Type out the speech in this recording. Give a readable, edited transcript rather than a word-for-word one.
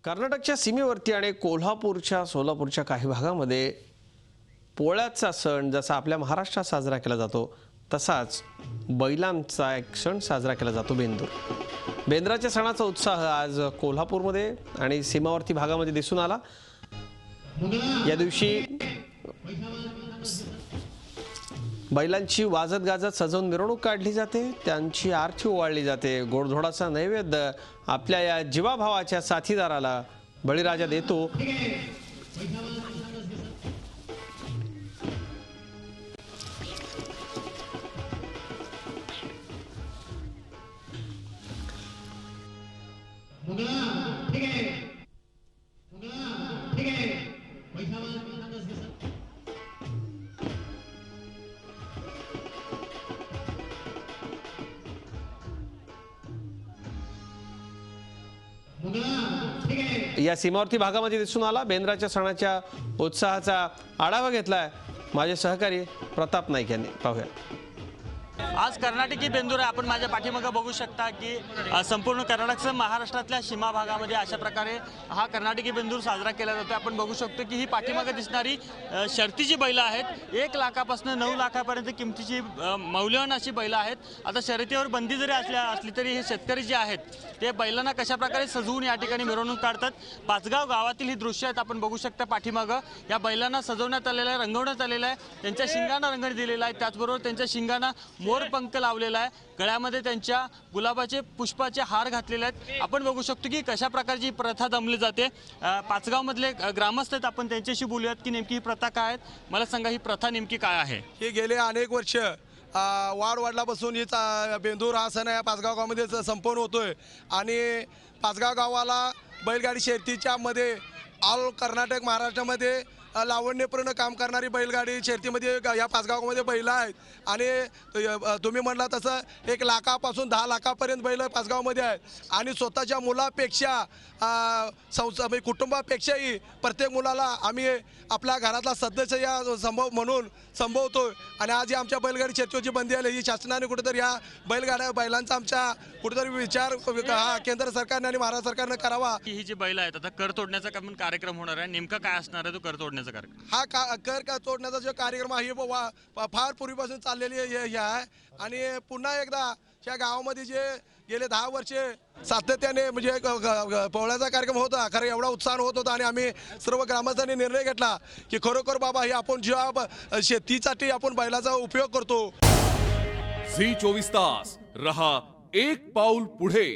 कर्नाटकच्या सीमेवरती आणि कोल्हापूरच्या सोलापूरच्या काही भागामध्ये पोळ्याचा सण जसा आपल्या महाराष्ट्रात साजरा केला जातो तसाच बैलांचा एक सण साजरा केला जातो बेंदूर। बेंद्राच्या सणाचा उत्साह आज कोल्हापूरमध्ये आणि सीमावर्ती भागामध्ये दिसून आला। या दिवशी बैलांची वाजत गाजत सजवून मिरवणूक काढली जाते, त्यांची आरती ओवाळली जाते। गोडधोडाचा नैवेद्य आपल्या या जीवाभावाच्या साथीदाराला बळीराजा देतो। या सीमावर्ती भागामध्ये दिसून आला। बेंद्राच्या सणाच्या उत्साहाचा आढावा घेतलाय माझे सहकारी प्रताप नाईक यांनी। पाहूया। आज कर्नाटकी बेंदूर आहे। आपण माझ्या पाठीमागे बघू शकता की संपूर्ण कर्नाटकसह महाराष्ट्रातल्या सीमा भागामध्ये अशा प्रकारे हा कर्नाटकी बेंदूर साजरा केला जातो। आपण बघू शकतो की ही पाठीमागे दिसणारी शर्तीची बैलं आहेत। 1 लाखापासून 9 लाखापर्यंत किमतीची मौल्यवान अशी बैलं आहेत। आता शर्यतीवर बंदी जरी असली तरी हे शेतकरी जे आहेत ते बैलांना कशा प्रकारे सजवून या ठिकाणी मिरवणूक काढतात। पाचगाव गावातील ही दृश्य आहेत। आपण बघू शकता पाठीमागे या बैलांना सजवण्यात आलेलं आहे, रंगवण्यात आलेलं आहे, त्यांच्या शिंगांना रंगण दिलेला आहे। त्याचबरोबर त्यांच्या शिंगांना मोरपंख लावलेला आहे, गळ्यामध्ये त्यांच्या गुलाबाचे पुष्पाचे हार घातलेले आहेत। आपण बघू शकतो की कशा प्रकारची प्रथा जमली जाते। पाचगाव मधले ग्रामस्थ आहेत, आपण त्यांच्याशी बोलूयात की नेमकी ही प्रथा काय आहे। मला सांगा, ही प्रथा नेमकी काय आहे? ही गेले अनेक वर्ष वाढलापासून ही बेंदूर हा सण या पाचगाव गावामध्ये संपन्न होतोय आणि पाचगाव गावाला बैलगाडी शर्यतीच्या मध्ये ऑल कर्नाटक महाराष्ट्रामध्ये लावण्यपूर्ण काम करणारी बैलगाडी शर्यतीमध्ये या पाचगावामध्ये बैल आहेत आणि तुम्ही म्हटला तसं 1 लाखापासून 10 लाखापर्यंत बैल पाचगावमध्ये आहेत आणि स्वतःच्या मुलापेक्षा कुटुंबापेक्षाही प्रत्येक मुलाला आम्ही आपल्या घरातला सदस्य या म्हणून संभवतो। आणि आज आमच्या बैलगाडी शर्यतीची बंदी आली, ही शासनाने कुठेतरी या बैलांचा आमच्या कुठेतरी विचार केंद्र सरकारने आणि महाराष्ट्र सरकारने करावा। ही जी बैल आहेत, आता कर तोडण्याचा कार्यक्रम होणार आहे, नेमका काय असणार आहे तो कर तोडण्याचा कार्यक्रम? हा कर तोडण्याचा जो कार्यक्रम आहे फार पूर्वीपासून चाललेली आहे आणि पुन्हा एकदा या गावामध्ये जे गेले 10 वर्षे सातत्याने म्हणजे पोळ्याचा कार्यक्रम होता, खरं एवढा उत्साह होत होता आणि आम्ही सर्व ग्रामस्थांनी निर्णय घेतला की खरोखर बाबा हे आपण जेव्हा शेतीसाठी आपण बैलाचा उपयोग करतो। झी 24 तास रहा एक पाऊल पुढे।